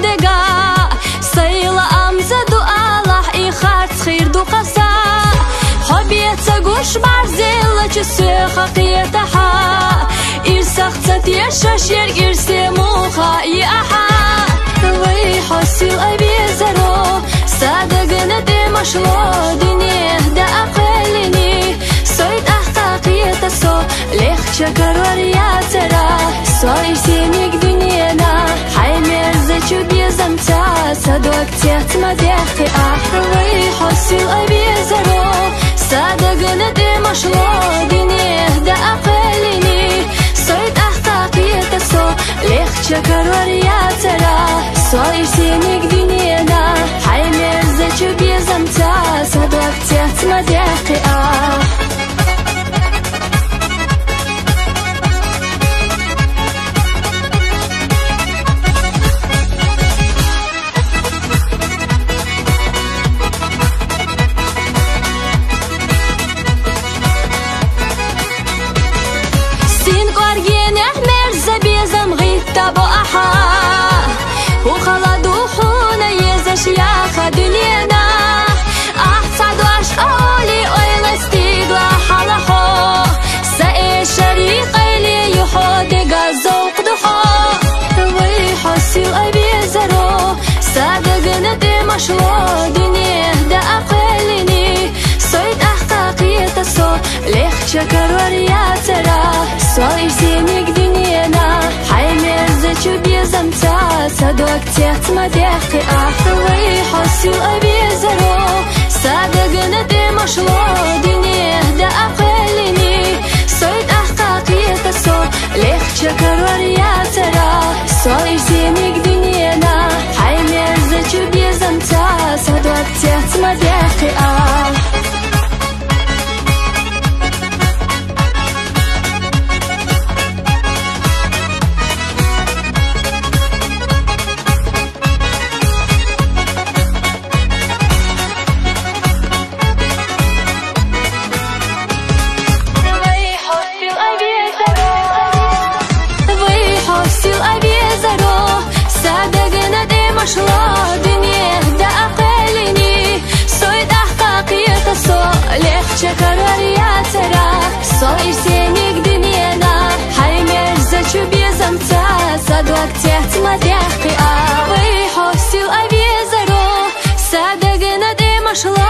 دقا سيلا أمزد الله إخات خير دو قصا حبيت سقوش بعزيلا جسي خقيتها إرساق تتيشاشير إرسي موخا يأحا ويحسيل أبي زرو صادقنا دي مشلو دينيه دا أقلني سويد أحقاقية سو ليخ شكر ورياترا سوي سينيك دنيانا حيمير زيشو بيزمتا صدوك تيات مديحي أحوي حسيل أبي زرو صادقنا دي مشلو دينيه دا أقلني سويد أحقاقية سو ليخ شكر ورياترا سوي سينيك دنيانا حيمير زيشو بيزمتا صدوك تيات مديحي تابو أحا وخلدو حونا يزش ياخا دنيانا أحسعد وأشقالي ويلستيقلا حلحو سأي شريقي لي يحودق الزوق دحو ويحسيل أبي زرو صادقنا دي مشلو دنيه دا أقلني صيد أحقاقية سو ليخ شكر ورياترا سوي سينيك دنيانا حيمير زيشو بيزمتا صدوك تيات مديحي أحوي حسيل أبي زرو صادقنا دي مشلو دنيه دا أقلني صيد أحقاقية سو ليخ شكر ورياترا سوي سينيك دنيانا حيمير زيشو بيزمتا صدوك تيات مديحي مشلا دنيا دا أقلني صيد أحقاقية سو ليخ شكر ورياترا صاير سينيك دنيانا حيمير زيشو بيزمتا صدوك تيات مديحي ويحسيل أبي زرو صادقنا دي مشلا